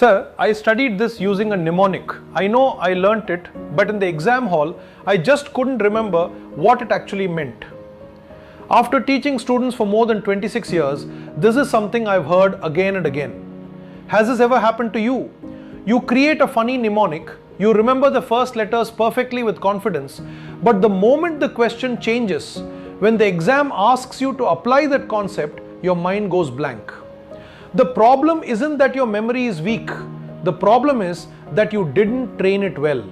Sir, I studied this using a mnemonic. I know I learnt it, but in the exam hall, I just couldn't remember what it actually meant. After teaching students for more than 26 years, this is something I've heard again and again. Has this ever happened to you? You create a funny mnemonic, you remember the first letters perfectly with confidence, but the moment the question changes, when the exam asks you to apply that concept, your mind goes blank. The problem isn't that your memory is weak. The problem is that you didn't train it well.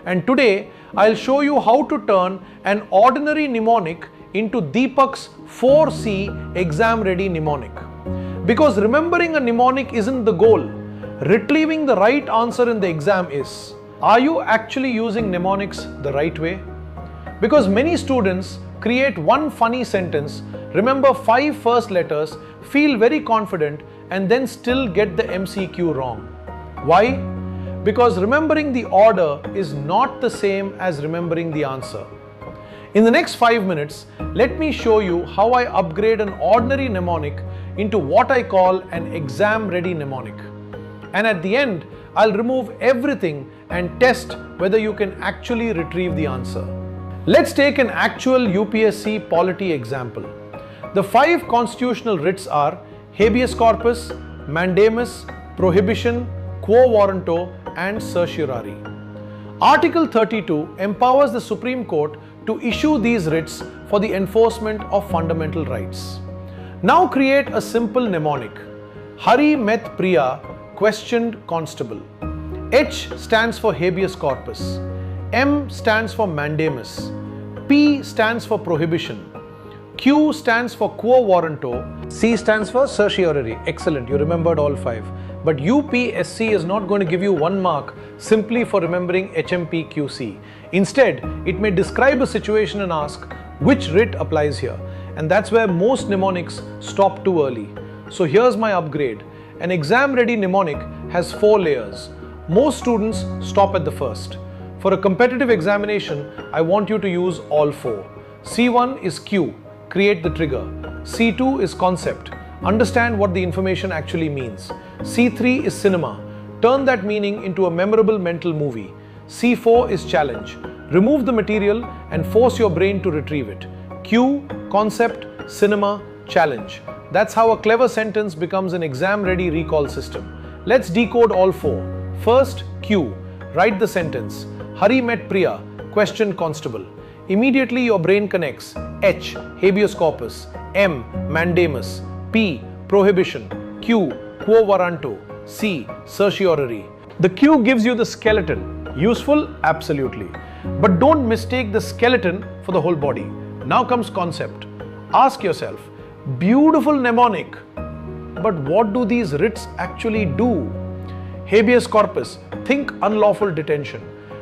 And today, I'll show you how to turn an ordinary mnemonic into Deepak's 4C exam-ready mnemonic. Because remembering a mnemonic isn't the goal. Retrieving the right answer in the exam is. Are you actually using mnemonics the right way? Because many students create one funny sentence, remember 5 first letters, feel very confident, and then still get the MCQ wrong. Why? Because remembering the order is not the same as remembering the answer. In the next 5 minutes, let me show you how I upgrade an ordinary mnemonic into what I call an exam-ready mnemonic. And at the end, I'll remove everything and test whether you can actually retrieve the answer. Let's take an actual UPSC Polity example. The 5 constitutional writs are habeas corpus, mandamus, prohibition, quo warranto, and certiorari. Article 32 empowers the Supreme Court to issue these writs for the enforcement of fundamental rights. Now create a simple mnemonic. Hari met Priya, questioned constable. H stands for habeas corpus. M stands for mandamus. P stands for prohibition. Q stands for quo warranto. C stands for certiorari. Excellent, you remembered all 5. But UPSC is not going to give you 1 mark simply for remembering HMPQC. Instead, it may describe a situation and ask which writ applies here. And that's where most mnemonics stop too early. So here's my upgrade. An exam-ready mnemonic has 4 layers. Most students stop at the first. For a competitive examination, I want you to use all 4. C1 is Q. Create the trigger. C2 is concept. Understand what the information actually means. C3 is cinema. Turn that meaning into a memorable mental movie. C4 is challenge. Remove the material and force your brain to retrieve it. Q, concept, cinema, challenge. That's how a clever sentence becomes an exam-ready recall system. Let's decode all 4. First, Q. Write the sentence. Hari met Priya, questioned constable. Immediately your brain connects. H, habeas corpus. M, mandamus. P, prohibition. Q, quo warranto. C, certiorari. The Q gives you the skeleton. Useful? Absolutely. But don't mistake the skeleton for the whole body. Now comes concept. Ask yourself, beautiful mnemonic, but what do these writs actually do? Habeas corpus, think unlawful detention.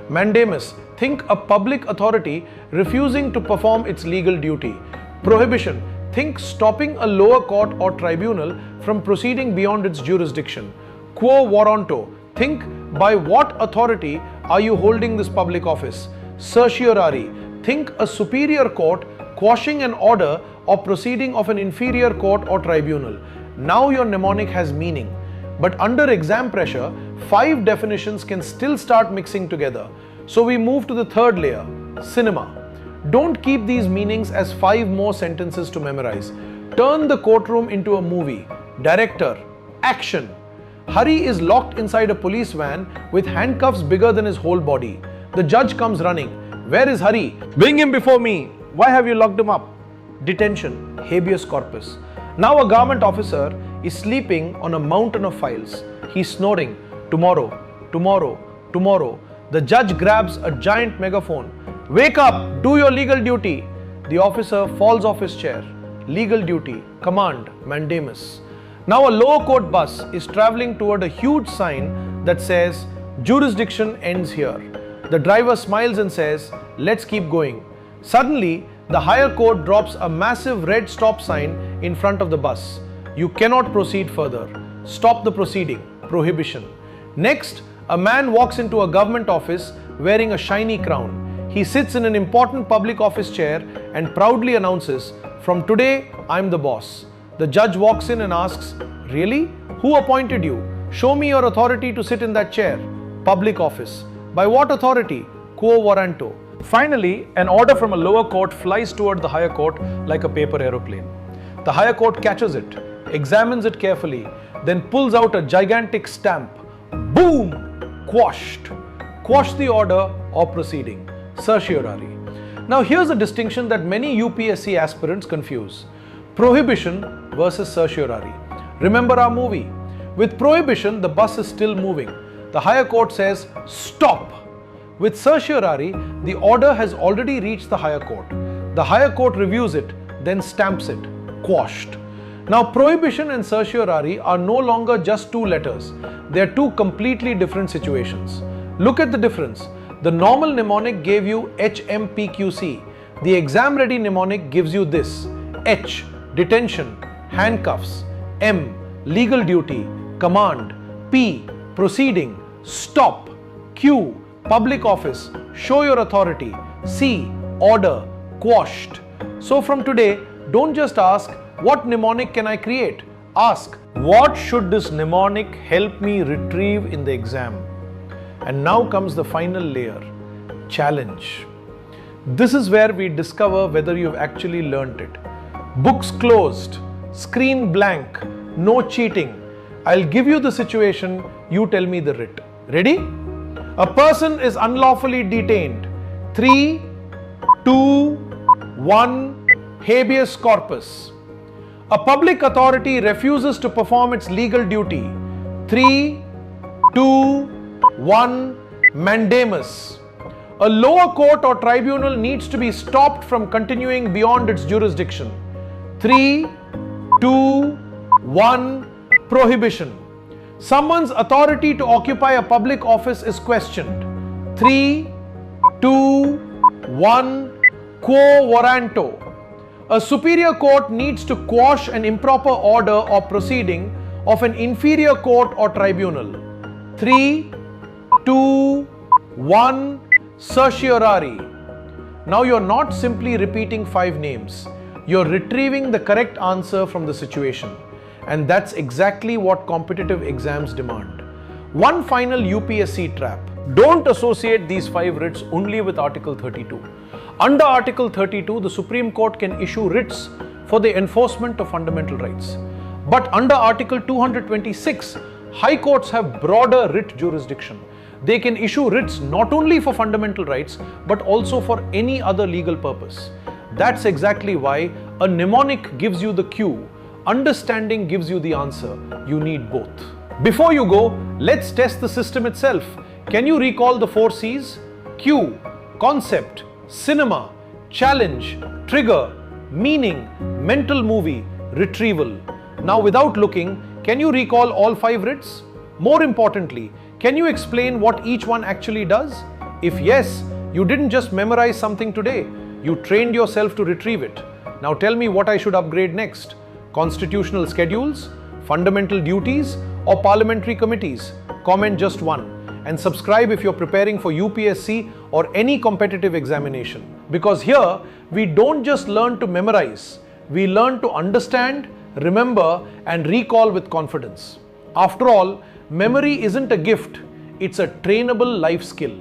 Mandamus, think a public authority refusing to perform its legal duty. Prohibition, think stopping a lower court or tribunal from proceeding beyond its jurisdiction. Quo warranto, think by what authority are you holding this public office. Certiorari, think a superior court quashing an order or proceeding of an inferior court or tribunal. Now your mnemonic has meaning. But under exam pressure, 5 definitions can still start mixing together. So we move to the 3rd layer, cinema. Don't keep these meanings as 5 more sentences to memorize. Turn the courtroom into a movie. Director, action. Hari is locked inside a police van with handcuffs bigger than his whole body. The judge comes running. Where is Hari? Bring him before me. Why have you locked him up? Detention, habeas corpus. Now a government officer is sleeping on a mountain of files. He's snoring. Tomorrow, tomorrow, tomorrow. The judge grabs a giant megaphone. Wake up, do your legal duty. The officer falls off his chair. Legal duty, command, mandamus. Now a lower court bus is traveling toward a huge sign that says, jurisdiction ends here. The driver smiles and says, let's keep going. Suddenly, the higher court drops a massive red stop sign in front of the bus. You cannot proceed further. Stop the proceeding. Prohibition. Next, a man walks into a government office wearing a shiny crown. He sits in an important public office chair and proudly announces, from today, I'm the boss. The judge walks in and asks, really? Who appointed you? Show me your authority to sit in that chair. Public office. By what authority? Quo warranto. Finally, an order from a lower court flies toward the higher court like a paper aeroplane. The higher court catches it, examines it carefully, then pulls out a gigantic stamp. Boom! Quashed. Quash the order or proceeding. Certiorari. Now here's a distinction that many UPSC aspirants confuse. Prohibition versus certiorari. Remember our movie? With prohibition, the bus is still moving. The higher court says, stop. With certiorari, the order has already reached the higher court. The higher court reviews it, then stamps it. Quashed. Now, prohibition and certiorari are no longer just two letters. They are two completely different situations. Look at the difference. The normal mnemonic gave you HMPQC. The exam-ready mnemonic gives you this. H, detention, handcuffs. M, legal duty, command. P, proceeding, stop. Q, public office, show your authority. C, order, quashed. So from today, don't just ask, what mnemonic can I create? Ask, what should this mnemonic help me retrieve in the exam? And now comes the final layer, challenge. This is where we discover whether you've actually learnt it. Books closed, screen blank, no cheating. I'll give you the situation, you tell me the writ. Ready? A person is unlawfully detained. 3, 2, 1, habeas corpus. A public authority refuses to perform its legal duty. 3, 2, 1, mandamus. A lower court or tribunal needs to be stopped from continuing beyond its jurisdiction. 3, 2, 1, prohibition. Someone's authority to occupy a public office is questioned. 3, 2, 1, quo warranto. A superior court needs to quash an improper order or proceeding of an inferior court or tribunal. 3, 2, 1, certiorari. Now you're not simply repeating 5 names. You're retrieving the correct answer from the situation. And that's exactly what competitive exams demand. One final UPSC trap. Don't associate these 5 writs only with Article 32. Under Article 32, the Supreme Court can issue writs for the enforcement of fundamental rights. But under Article 226, High Courts have broader writ jurisdiction. They can issue writs not only for fundamental rights, but also for any other legal purpose. That's exactly why a mnemonic gives you the cue. Understanding gives you the answer. You need both. Before you go, let's test the system itself. Can you recall the 4 C's? Cue, concept, cinema, challenge, trigger, meaning, mental movie, retrieval. Now without looking, can you recall all 5 writs? More importantly, can you explain what each one actually does? If yes, you didn't just memorize something today. You trained yourself to retrieve it. Now tell me what I should upgrade next. Constitutional schedules, fundamental duties, or parliamentary committees? Comment just one. And subscribe if you're preparing for UPSC or any competitive examination. Because here, we don't just learn to memorize. We learn to understand, remember, and recall with confidence. After all, memory isn't a gift, it's a trainable life skill.